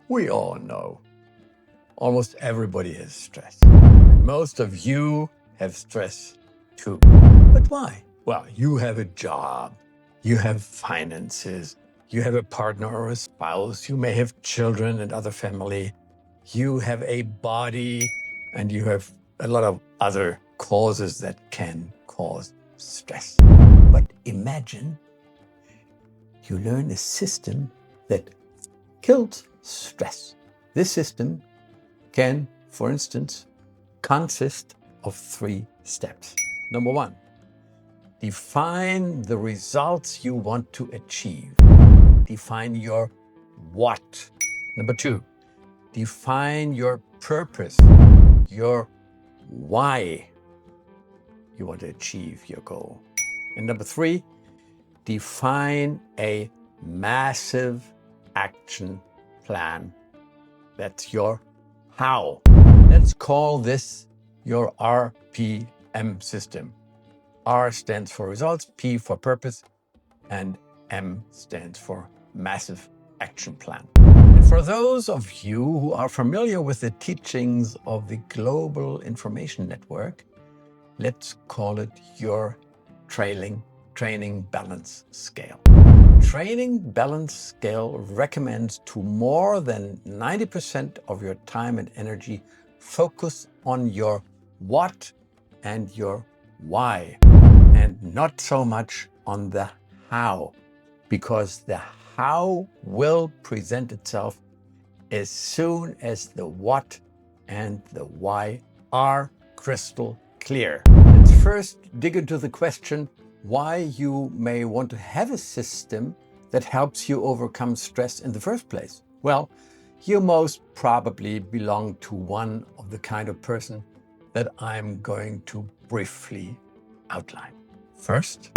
We all know almost everybody has stress. And most of you have stress too. But why? Well, you have a job, you have finances, you have a partner or a spouse, you may have children and other family, you have a body, and you have a lot of other causes that can cause stress. But imagine you learn a system that kills stress. This system can, for instance, consist of 3 steps. Number 1, define the results you want to achieve. Define your what. Number 2, define your purpose, your why you want to achieve your goal. And number 3, define a massive action plan. That's your how. Let's call this your RPM system. R stands for results, P for purpose, and M stands for massive action plan. And for those of you who are familiar with the teachings of the Global Information Network, let's call it your training balance scale. Training balance scale recommends to more than 90% of your time and energy focus on your what and your why, and not so much on the how, because the how will present itself as soon as the what and the why are crystal clear. Let's first dig into the question why you may want to have a system that helps you overcome stress in the first place. Well, you most probably belong to one of the kind of person that I'm going to briefly outline. First,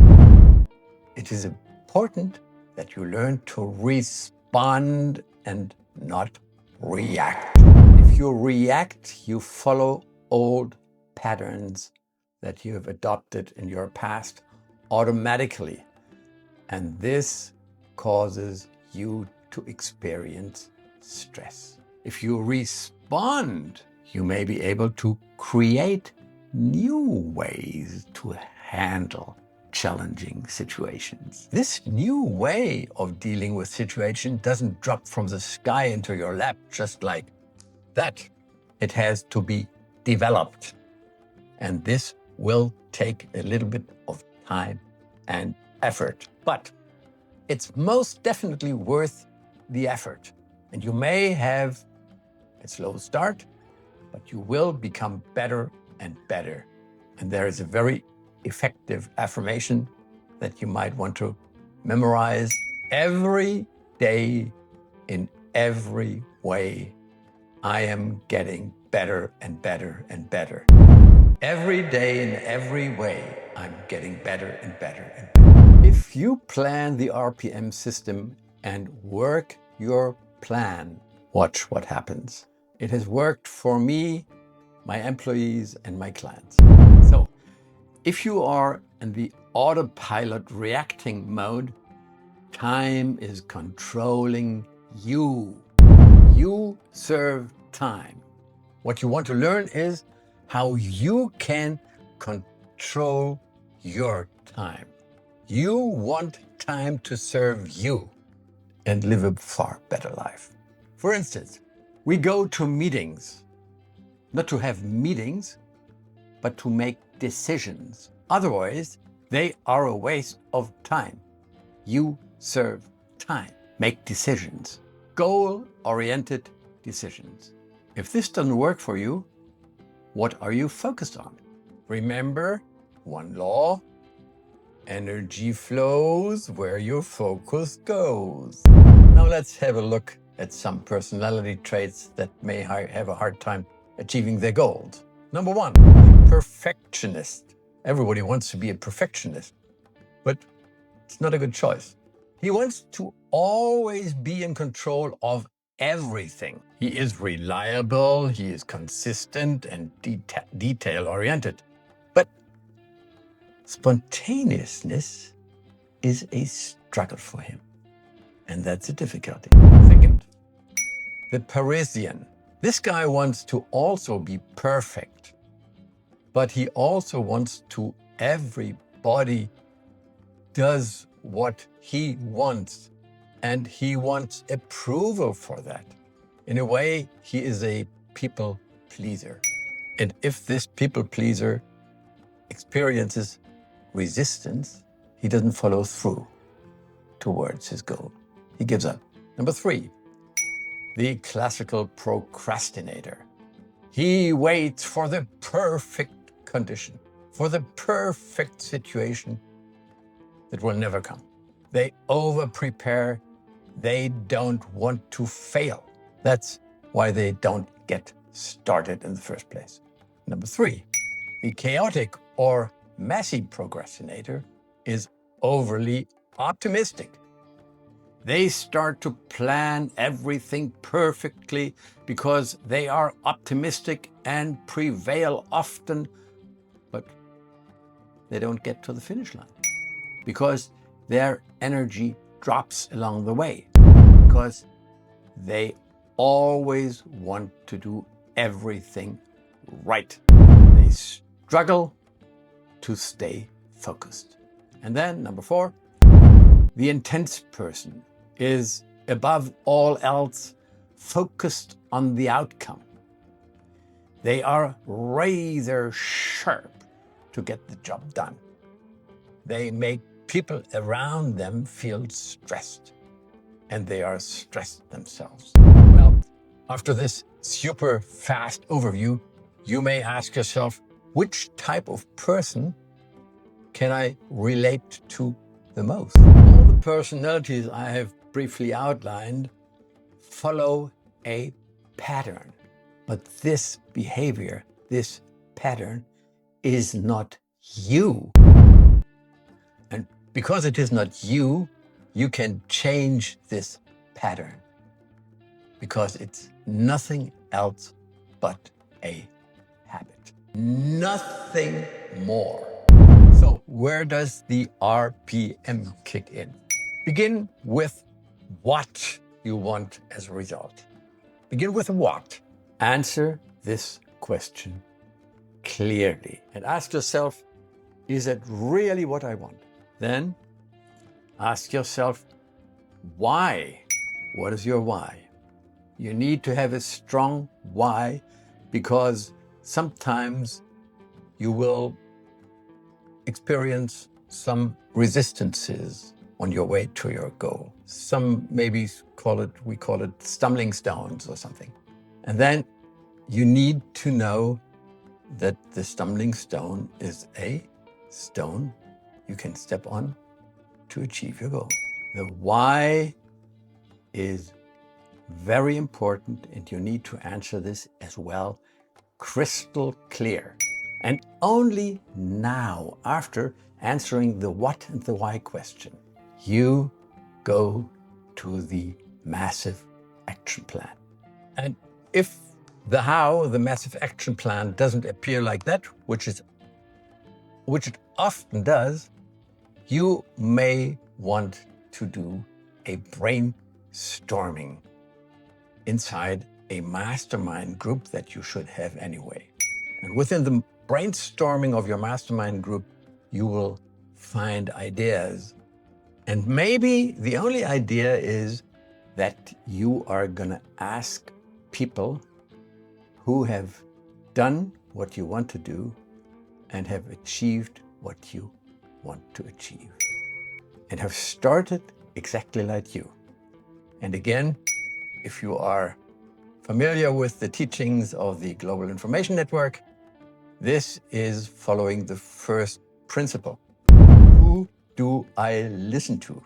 it is important that you learn to respond and not react. If you react, you follow old patterns that you have adopted in your past automatically, and this causes you to experience stress. If you respond, you may be able to create new ways to handle challenging situations. This new way of dealing with situation doesn't drop from the sky into your lap just like that. It has to be developed, and this will take a little bit of time and effort, but it's most definitely worth the effort. And you may have a slow start, but you will become better and better. And there is a very effective affirmation that you might want to memorize. Every day, in every way, I am getting better and better and better. Every day, in every way, I'm getting better and better and better. If you plan the RPM system and work your plan, watch what happens. It has worked for me, my employees, and my clients. So, if you are in the autopilot reacting mode, time is controlling you. You serve time. What you want to learn is how you can control your time. You want time to serve you and live a far better life. For instance, we go to meetings, not to have meetings, but to make decisions. Otherwise, they are a waste of time. You serve time. Make decisions. Goal-oriented decisions. If this doesn't work for you, what are you focused on? Remember one law: energy flows where your focus goes. Now let's have a look at some personality traits that may have a hard time achieving their goals. Number 1, perfectionist. Everybody wants to be a perfectionist, but it's not a good choice. He wants to always be in control of everything. He is reliable, he is consistent and detail-oriented. But spontaneousness is a struggle for him, and that's a difficulty. Second, the Parisian. This guy wants to also be perfect, but he also wants to everybody does what he wants, and he wants approval for that. In a way, he is a people pleaser. And if this people pleaser experiences resistance, he doesn't follow through towards his goal. He gives up. Number 3, the classical procrastinator. He waits for the perfect condition, for the perfect situation that will never come. They over-prepare. They don't want to fail. That's why they don't get started in the first place. Number 3, the chaotic or messy procrastinator is overly optimistic. They start to plan everything perfectly because they are optimistic and prevail often, but they don't get to the finish line because their energy drops along the way, because they always want to do everything right. They struggle to stay focused. And then number 4, the intense person is above all else focused on the outcome. They are razor sharp to get the job done. They make people around them feel stressed, and they are stressed themselves. Well, after this super fast overview, you may ask yourself, which type of person can I relate to the most? All the personalities I have briefly outlined follow a pattern. But this behavior, this pattern, is not you. And because it is not you, you can change this pattern, because it's nothing else but a habit. Nothing more. So where does the RPM kick in? Begin with what you want as a result. Begin with what. Answer this question clearly and ask yourself, is it really what I want? Then ask yourself, why? What is your why? You need to have a strong why, because sometimes you will experience some resistances on your way to your goal. Some maybe we call it stumbling stones or something. And then you need to know that the stumbling stone is a stone you can step on to achieve your goal. The why is very important, and you need to answer this as well crystal clear. And only now, after answering the what and the why question, you go to the massive action plan. And if the how, the massive action plan, doesn't appear like that, which it often does, you may want to do a brainstorming inside a mastermind group that you should have anyway. And within the brainstorming of your mastermind group, you will find ideas. And maybe the only idea is that you are going to ask people who have done what you want to do and have achieved what you want to achieve, and have started exactly like you. And again, if you are familiar with the teachings of the Global Information Network, this is following the first principle. Who do I listen to?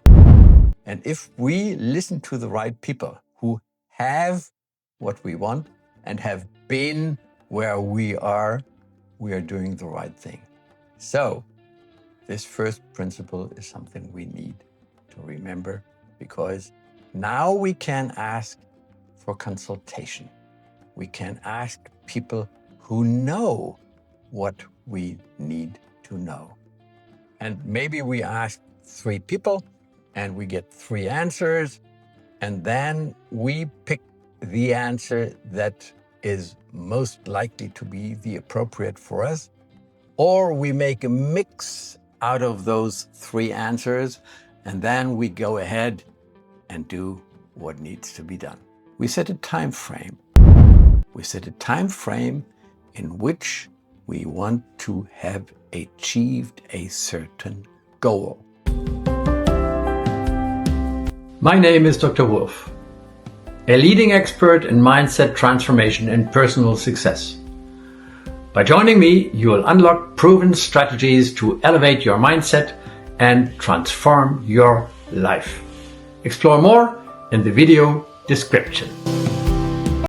And if we listen to the right people who have what we want and have been where we are doing the right thing. So this first principle is something we need to remember, because now we can ask for consultation. We can ask people who know what we need to know. And maybe we ask 3 people and we get 3 answers, and then we pick the answer that is most likely to be the appropriate for us, or we make a mix out of those three answers, and then we go ahead and do what needs to be done. We set a time frame. We set a time frame in which we want to have achieved a certain goal. My name is Dr. Wulff, a leading expert in mindset transformation and personal success. By joining me, you will unlock proven strategies to elevate your mindset and transform your life. Explore more in the video description.